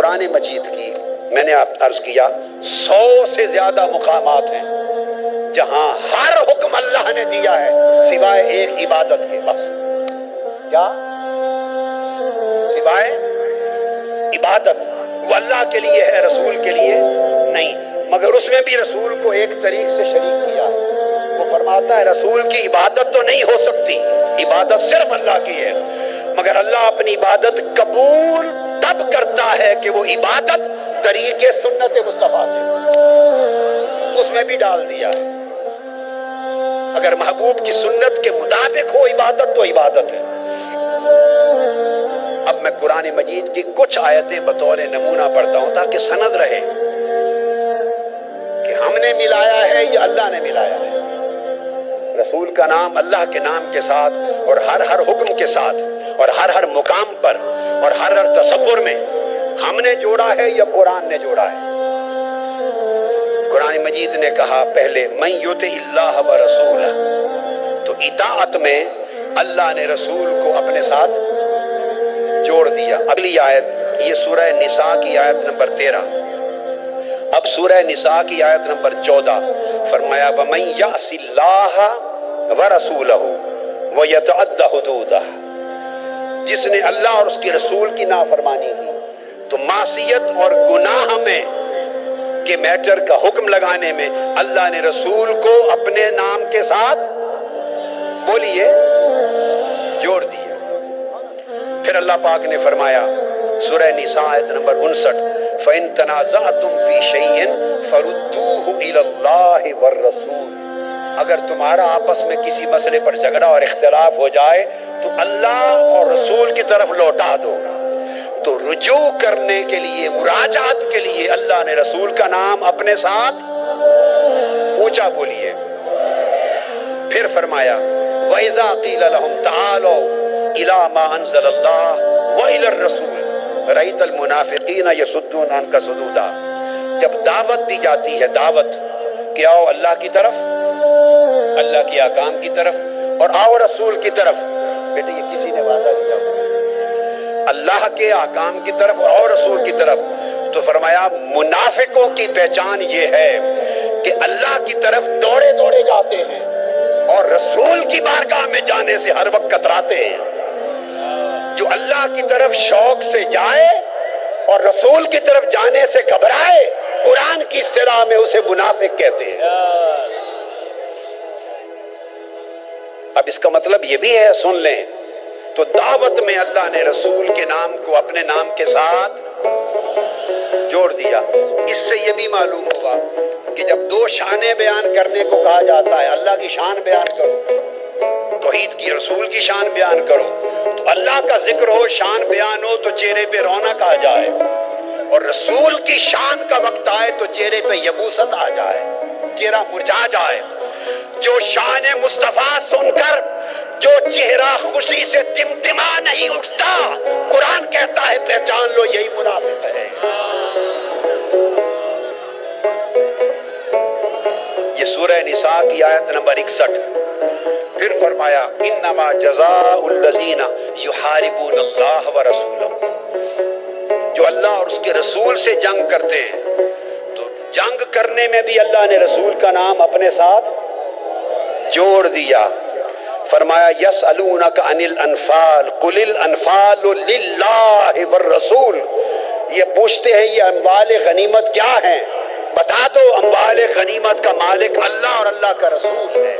قرآن مجید کی میں نے آپ عرض کیا 100 سے زیادہ مقامات ہیں جہاں ہر حکم اللہ نے دیا ہے سوائے ایک عبادت کے، بس کیا سوائے عبادت، وہ اللہ کے لیے ہے رسول کے لیے نہیں، مگر اس میں بھی رسول کو ایک طریق سے شریک کیا ہے۔ وہ فرماتا ہے رسول کی عبادت تو نہیں ہو سکتی، عبادت صرف اللہ کی ہے، مگر اللہ اپنی عبادت قبول تب کرتا ہے کہ وہ عبادت طریق سنت مصطفیٰ سے، اس میں بھی ڈال دیا ہے۔ اگر محبوب کی سنت کے مطابق ہو عبادت تو عبادت ہے۔ اب میں قرآن مجید کی کچھ آیتیں بطور نمونہ پڑھتا ہوں تاکہ سند رہے کہ ہم نے ملایا ہے یا اللہ نے ملایا ہے۔ رسول کا نام اللہ کے نام کے ساتھ اور ہر حکم کے ساتھ اور ہر مقام پر اور ہر تصور میں ہم نے جوڑا ہے یا قرآن نے جوڑا ہے؟ قرآن مجید نے کہا پہلے من یطع اللہ و رسولہ، تو اطاعت میں اللہ نے رسول کو اپنے ساتھ جوڑ دیا۔ اگلی آیت یہ سورہ نساء کی آیت نمبر 13، اب سورہ نساء کی آیت نمبر 14 فرمایا وَمَن يَعْصِ اللَّهَ وَرَسُولَهُ وَيَتَعَدَّ حُدُودَهُ، جس نے اللہ اور اس کے رسول کی نافرمانی کی تو معصیت اور گناہ میں کے میٹر کا حکم لگانے میں اللہ نے رسول کو اپنے نام کے ساتھ بولیے جوڑ دیا۔ پھر اللہ پاک نے فرمایا سورہ نساء آیت نمبر 59 فَإِن تَنَازَعْتُمْ فِي شَيْءٍ فَرُدُّوهُ إِلَى اللَّهِ وَالرَّسُولِ، اگر تمہارا آپس میں کسی مسئلے پر جھگڑا اور اختلاف ہو جائے تو اللہ اور رسول کی طرف لوٹا دو۔ تو رجوع کرنے کے لیے مراجعت کے لیے اللہ نے رسول کا نام اپنے ساتھ اونچا بولیے۔ پھر فرمایا وَإِذَا قِيلَ لَهُمْ تَعَالَوْا إِلَى مَا أَنزَلَ اللَّهُ وَإِلَى الرَّسُولِ رَأَيْتَ الْمُنَافِقِينَ يَصُدُّونَ عَنْكَ صُدُودًا، جب دعوت دی جاتی ہے، دعوت کہ آؤ اللہ کی طرف، اللہ کے احکام کی طرف، اور آؤ رسول کی طرف، بیٹے یہ کسی نے واضح دیا اللہ کے احکام کی طرف اور رسول کی طرف، تو فرمایا منافقوں کی پہچان یہ ہے کہ اللہ کی طرف دوڑے دوڑے جاتے ہیں اور رسول کی بارگاہ میں جانے سے ہر وقت کتراتے ہیں۔ جو اللہ کی طرف شوق سے جائے اور رسول کی طرف جانے سے گھبرائے، قرآن کی اصطلاح میں اسے منافق کہتے ہیں۔ اب اس کا مطلب یہ بھی ہے، سن لیں، تو دعوت میں اللہ نے رسول کے نام کو اپنے نام کے ساتھ جوڑ دیا۔ اس سے یہ بھی معلوم ہوا کہ جب دو شانیں بیان کرنے کو کہا جاتا ہے، اللہ کی شان بیان کرو، توحید کی، رسول کی شان بیان کرو، تو اللہ کا ذکر ہو، شان بیان ہو تو چہرے پہ رونق آ جائے، اور رسول کی شان کا وقت آئے تو چہرے پہ یبوست آ جائے، چہرہ مرجھا جائے۔ جو شان مصطفیٰ سن کر جو چہرہ خوشی سے تمتما نہیں اٹھتا، قرآن کہتا ہے پہچان لو یہی منافق ہے۔ یہ سورہ نساء کی آیت نمبر 61۔ پھر فرمایا انما جزاء الذین یحاربون اللہ ورسولہ، جو اللہ اور اس کے رسول سے جنگ کرتے ہیں، تو جنگ کرنے میں بھی اللہ نے رسول کا نام اپنے ساتھ جوڑ دیا۔ فرمایا یسألونک عن الانفال قل الانفال للہ والرسول، یہ پوچھتے ہیں یہ اموال غنیمت کیا ہیں، بتا دو اموال غنیمت کا مالک اللہ اور اللہ کا رسول ہے۔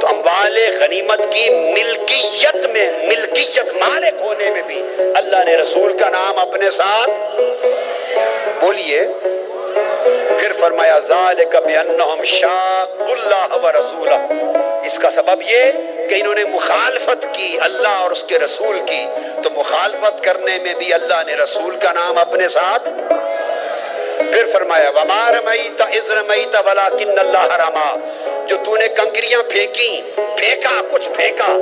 تو اموال غنیمت کی ملکیت میں، ملکیت مالک ہونے میں بھی اللہ نے رسول کا نام اپنے ساتھ بولیے۔ پھر فرمایا ذالک بانہم شاقوا اللہ ورسولہ، اس کا سبب یہ کہ انہوں نے مخالفت کی اللہ اور اس کے رسول کی، تو مخالفت کرنے میں بھی اللہ نے رسول کا نام اپنے ساتھ۔ پھر فرمایا وما رمیت اذ رمیت ولکن اللہ رما، جو تو نے کنکریاں پھینکی، پھینکا کچھ پھینکا،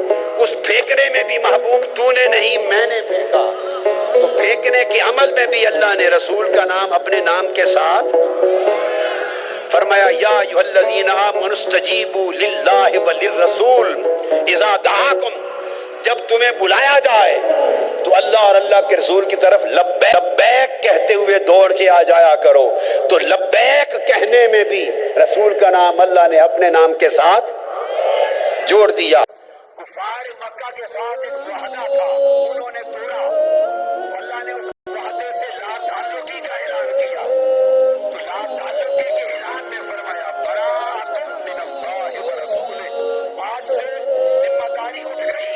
اس پھینکنے میں بھی محبوب تو نے نہیں میں نے پھینکا، تو پھینکنے کے عمل میں بھی اللہ نے رسول کا نام اپنے نام کے ساتھ۔ فرمایا یا ایھا الذین آمنوا استجیبوا للہ وللرسول اذا دعاکم، جب تمہیں بلایا جائے تو اللہ اور اللہ کے رسول کی طرف لبیک لبیک کہتے کہتے ہوئے دوڑ کے آ جایا کرو. تو لبیک کہنے میں بھی رسول کا نام اللہ نے اپنے نام کے ساتھ جوڑ دیا. کفار مکہ کے ساتھ ایک معاہدہ تھا، انہوں نے توڑا، اللہ نے اس معاہدے سے لا تعلقی کا اعلان کیا. تو لا تعلقی کے اعلان میں فرمایا براءۃ من اللہ ورسولہ. آج سے ذمہ داری اٹھ گئی،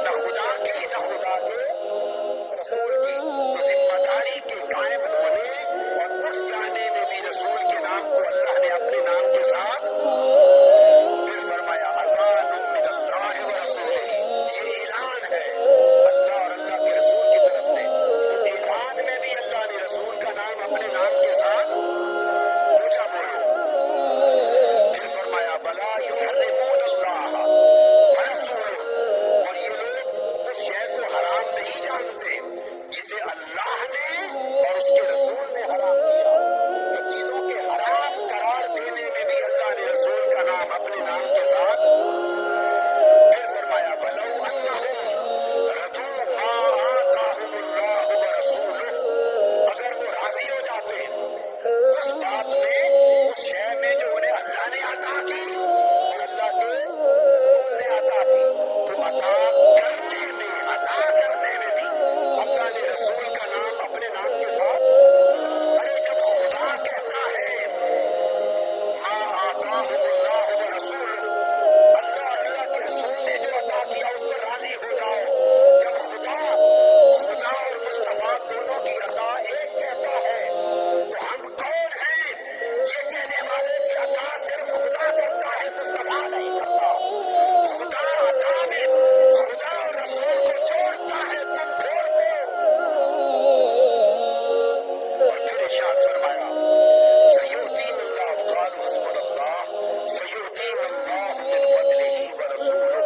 نہ خدا کی نہ خدا کے رسول کی. تو ذمہ داری کے قائم ہونے اور اٹھ جانے میں بھی رسول کے نام کو اللہ نے اپنے نام کے ساتھ پھر فرمایا اذان من اللہ ورسولہ. یہ اعلان ہے اللہ اور اللہ کے رسول کی طرف سے. اعلان میں بھی اللہ نے رسول کا نام اپنے نام کے ساتھ اونچا بولو. پھر فرمایا بلا یحرمون اللہ ورسولہ. اور یہ لوگ اس شے کو حرام نہیں جانتے جسے اللہ نے اور اس کے رسول نے حرام کیا. تو چیزوں کے حرام قرار دینے میں بھی اللہ نے رسول کا نام اپنے نام کے ساتھ. پھر فرمایا وَلَوْ أَنَّهُمْ رَضُوا مَا آتَاهُمُ اللَّهُ وَرَسُولُهُ. اگر وہ راضی ہو جاتے اس بات میں، اس شے میں جو انہیں اللہ نے عطا کی اور اللہ کے رسول نے عطا کی، تو عطا کرنے میں بھی اللہ نے رسول کا نام اپنے نام کے ساتھ. ارے جب خدا کہتا ہے ما آتاہم اللہ ورسولہ، اللہ اور اللہ کے رسول نے جو عطا کیا اس پر راضی ہو جاؤ. جب خدا اور مصطفیٰ دونوں کی عطا ایک کہتا ہے تو ہم کون ہیں یہ کہنے والے کی عطا صرف خدا کرتا ہے، مصطفیٰ نہیں کرتا. خدا عطا میں خدا اور رسول کو جوڑتا ہے، تم چھوڑ دو. اور پھر ارشاد فرمایا سیؤتیہ اللہ قالوا حسبنا اللہ سیؤتیہ اللہ من فضلہ ورسولہ.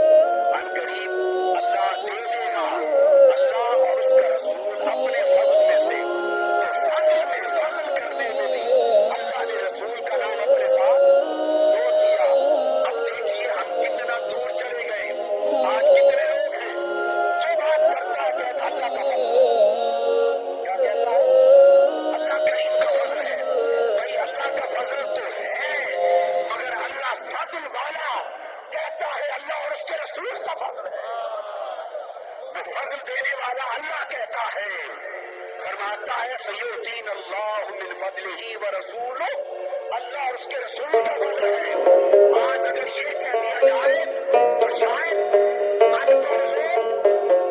ان قریب اللہ دے دے گا، اللہ اور اس کا رسول اپنے فضل میں سے. تو فضل کرنے میں بھی اللہ نے رسول کا نام اپنے ساتھ جوڑ دیا. اب دیکھیے ہم کتنا دور چلے گئے. آج کتنے لوگ ہیں جو بات کرتا ہے کہتا اللہ کا فضل. کیا کہتا ہے؟ اللہ کریم کا فضل ہے. بھائی اللہ کا فضل تو ہے، مگر اللہ فضل والا کہتا ہے اللہ اور اس کے رسول کا فضل ہے. وہ فضل دینے والا اللہ کہتا ہے، فرماتا ہے سیؤتیہ اللہ من فضلہ ورسولہ. اللہ اور اس کے رسول کا فضل ہے. آج اگر یہ کہہ دیا جائے تو شاید ان پڑھ لوگ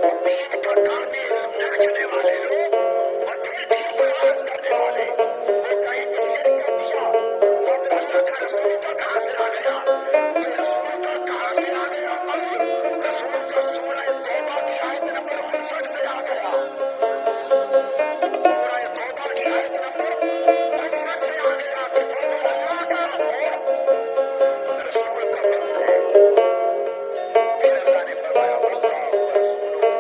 اور دین کا کامل نہ رکھنے والے لوگ اور پھر دین پر بات کرنے والے وہ کہیں کہ شرک کر دیا. فضل اللہ کا رسول کا کہاں سے آ گیا؟ یہ رسول کا کہاں سے آ گیا؟ رسول کا سورہ توبہ کی آیت نمبر 59 سے آ گیا. سورہ توبہ کی آیت نمبر 59 سے آ گیا کہ فضل اللہ کا اور رسول کا فضل ہے. پھر اللہ نے فرمایا واللہ ورسولہ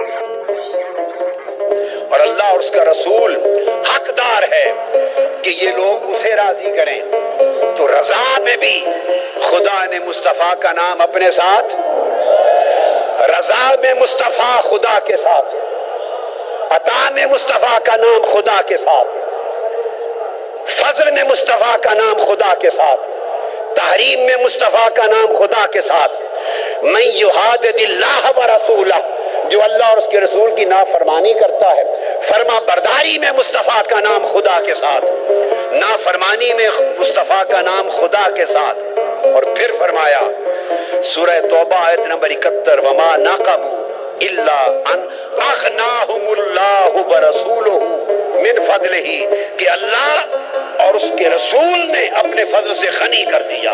احق ان یرضوہ. اور اللہ اور اس کا رسول حقدار ہے کہ یہ لوگ اسے راضی کریں. تو رضا میں بھی خدا نے مصطفیٰ کا نام اپنے ساتھ، رضا میں مصطفیٰ خدا کے ساتھ، عطا میں مصطفیٰ کا نام خدا کے ساتھ، فضل میں مصطفیٰ کا نام خدا کے ساتھ، تحریم میں مصطفیٰ کا نام خدا کے ساتھ. من یحادد اللہ ورسولہ، جو اللہ اور اس کے رسول کی نافرمانی کرتا ہے، فرما برداری میں مصطفیٰ کا نام خدا کے ساتھ، نافرمانی میں مصطفیٰ کا نام خدا کے ساتھ. اور پھر فرمایا سورہ توبہ آیت نمبر 71 وما نقموا الا ان اغناہم اللہ ورسولہ من فضلہ، کہ اللہ اور اس کے رسول نے اپنے فضل سے غنی کر دیا.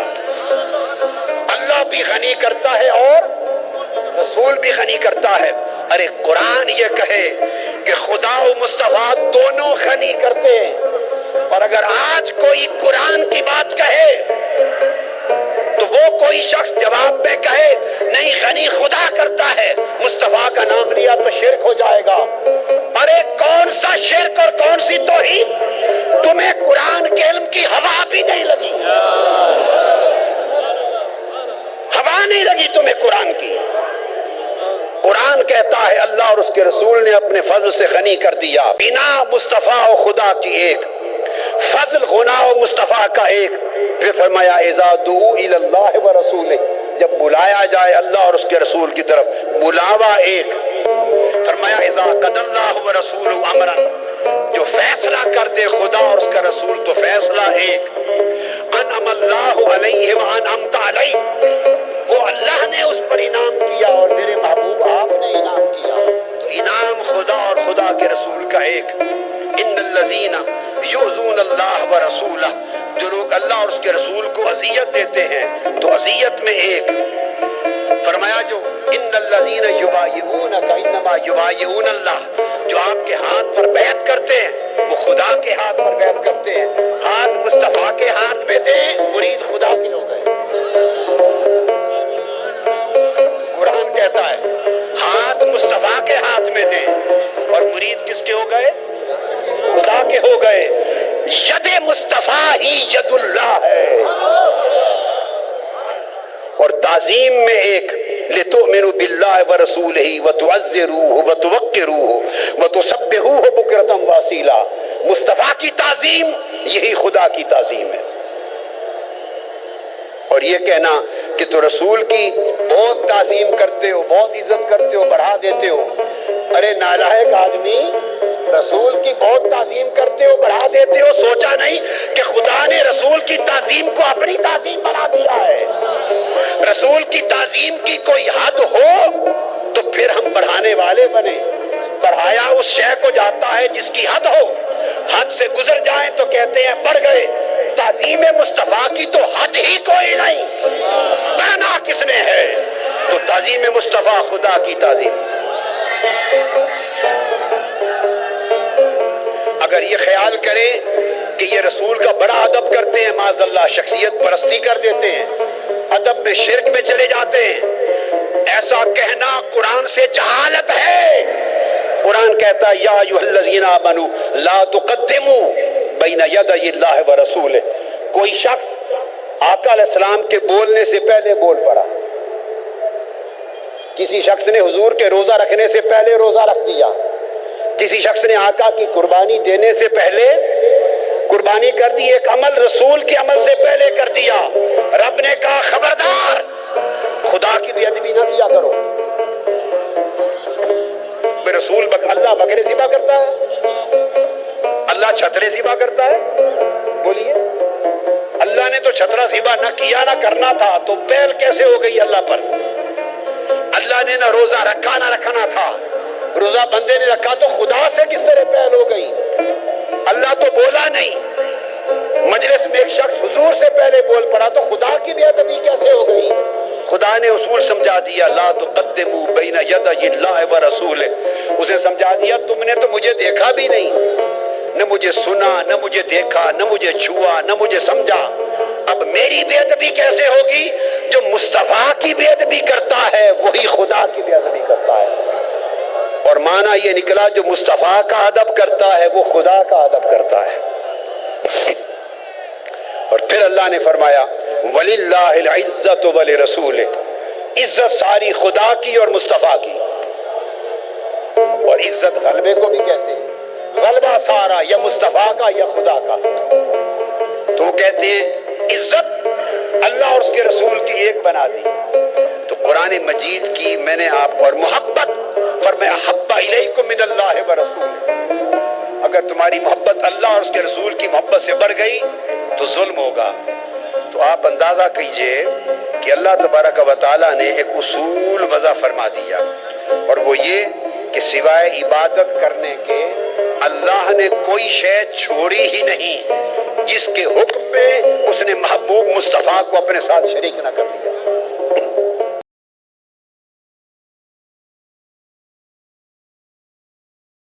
اللہ بھی غنی کرتا ہے اور رسول بھی غنی کرتا ہے. ارے قرآن یہ کہے کہ خدا و مصطفیٰ دونوں غنی کرتے ہیں، اور اگر آج کوئی قرآن کی بات کہے تو وہ کوئی شخص جواب میں کہے نہیں غنی خدا کرتا ہے، مصطفیٰ کا نام لیا تو شرک ہو جائے گا. ارے کون سا شرک اور کون سی توحید؟ تمہیں قرآن کے علم کی ہوا بھی نہیں لگی، ہوا نہیں لگی تمہیں قرآن کی. قرآن کہتا ہے اللہ اور اس کے رسول نے اپنے فضل سے غنی کر دیا، بنا مصطفیٰ و خدا کی ایک، فضل غنا و مصطفیٰ کا ایک۔ پھر فرمایا اذا دعوا الی اللہ و رسولہ، جب بلایا جائے اللہ اور اس کے رسول کی طرف، بلاوا ایک۔ فرمایا اذا قضى اللہ و رسول امرا، جو فیصلہ کر دے خدا اور اس کا رسول تو فیصلہ ایک۔ انعم اللہ علیہ وانعمت علیہ، وہ اللہ نے اس پر انعام کیا اور میرے محبوب آپ نے انعام کیا، تو انعام خدا اور خدا کے رسول کا ایک۔ ان الذین یؤذون اللہ ورسولہ، جو لوگ اللہ اور اس کے رسول کو اذیت دیتے ہیں تو اذیت میں ایک۔ فرمایا جو ان الذین یبایعونک انما یبایعون اللہ، جو آپ کے ہاتھ پر بیعت کرتے ہیں وہ خدا کے ہاتھ پر بیعت کرتے ہیں۔ ہاتھ مصطفیٰ کے ہاتھ میں دیں، مرید خدا کے ہو گئے۔ قرآن کہتا ہے ہاتھ مصطفیٰ کے ہاتھ میں دیں اور مرید کس کے ہو گئے؟ خدا کے ہو گئے۔ ید مصطفیٰ ہی ید اللہ ہے۔ اور تعظیم میں ایک، لتؤمنوا باللہ ورسولہ وتعزروہ وتوقروہ وتسبحوہ بکرۃ واصیلا، مصطفیٰ کی تعظیم یہی خدا کی تعظیم ہے۔ اور یہ کہنا کہ تو رسول کی بہت تعظیم کرتے ہو، بہت عزت کرتے ہو، بڑھا دیتے ہو، ارے نالائق آدمی، رسول کی بہت تعظیم کرتے ہو، بڑھا دیتے ہو، سوچا نہیں کہ خدا نے رسول کی تعظیم کو اپنی تعظیم بنا دیا ہے۔ رسول کی تعظیم کی کوئی حد ہو تو پھر ہم بڑھانے والے بنے۔ بڑھایا اس شے کو جاتا ہے جس کی حد ہو، حد سے گزر جائیں تو کہتے ہیں بڑھ گئے۔ تعظیم مصطفیٰ کی تو حد ہی کوئی نہیں، بڑھنا کس نے ہے؟ تو تعظیم مصطفیٰ خدا کی تعظیم۔ اگر یہ خیال کریں کہ یہ رسول کا بڑا ادب کرتے ہیں، معاذ اللہ شخصیت پرستی کر دیتے ہیں، ادب میں شرک میں چلے جاتے ہیں، ایسا کہنا قرآن سے جہالت ہے۔ قرآن کہتا ہے یا ایھا الذین آمنوا لا تقدموا بین یدی اللہ ورسولہ۔ کوئی شخص آقا علیہ السلام کے بولنے سے پہلے بول پڑا، کسی شخص نے حضور کے روزہ رکھنے سے پہلے روزہ رکھ دیا، کسی شخص نے آقا کی قربانی دینے سے پہلے قربانی کر دی، ایک عمل رسول کے عمل سے پہلے کر دیا۔ رب نے کہا خبردار، خدا کی بے ادبی نہ کیا کرو۔ رسول اللہ بکرے ذبح کرتا ہے، اللہ چھترے ذبح کرتا ہے؟ بولیے، اللہ نے تو چھترا ذبح نہ کیا نہ کرنا تھا، تو بیل کیسے ہو گئی اللہ پر؟ اللہ نے نہ روزہ رکھا نہ رکھنا تھا، روزہ بندے نے رکھا تو خدا سے کس طرح پہل ہو گئی؟ اللہ تو بولا نہیں، مجلس میں ایک شخص حضور سے پہلے بول پڑا تو خدا کی بے ادبی کیسے ہو گئی؟ خدا نے اصول سمجھا دیا، لا تقدموا بین یدی اللہ ورسولہ، اسے سمجھا دیا تم نے تو مجھے دیکھا بھی نہیں، نہ مجھے سنا، نہ مجھے دیکھا، نہ مجھے چھوا، نہ مجھے سمجھا، اب میری بے ادبی کیسے ہوگی؟ جو مصطفیٰ کی بے ادبی کرتا ہے وہی خدا کی بے ادبی کرتا ہے۔ اور معنی یہ نکلا جو مصطفیٰ کا ادب کرتا ہے وہ خدا کا ادب کرتا ہے۔ اور پھر اللہ نے فرمایا وَلِلَّهِ الْعِزَّةُ وَلِرَسُولِهِ، عزت ساری خدا کی اور مصطفیٰ کی۔ اور عزت غلبے کو بھی کہتے ہیں، غلبہ سارا یا مصطفیٰ کا یا خدا کا۔ تو کہتے ہیں عزت اللہ اور اس کے رسول کی ایک بنا دی۔ تو قرآن مجید کی میں نے آپ کو، اور محبت فرمایا احب الیکم من اللہ ورسولہ، اگر تمہاری محبت اللہ اور اس کے رسول کی محبت سے بڑھ گئی تو ظلم ہوگا۔ تو آپ اندازہ کیجئے کہ اللہ تبارک و تعالیٰ نے ایک اصول وضع فرما دیا، اور وہ یہ کہ سوائے عبادت کرنے کے اللہ نے کوئی شے چھوڑی ہی نہیں جس کے حکم پہ اس نے محبوب مصطفیٰ کو اپنے ساتھ شریک نہ کر لیا۔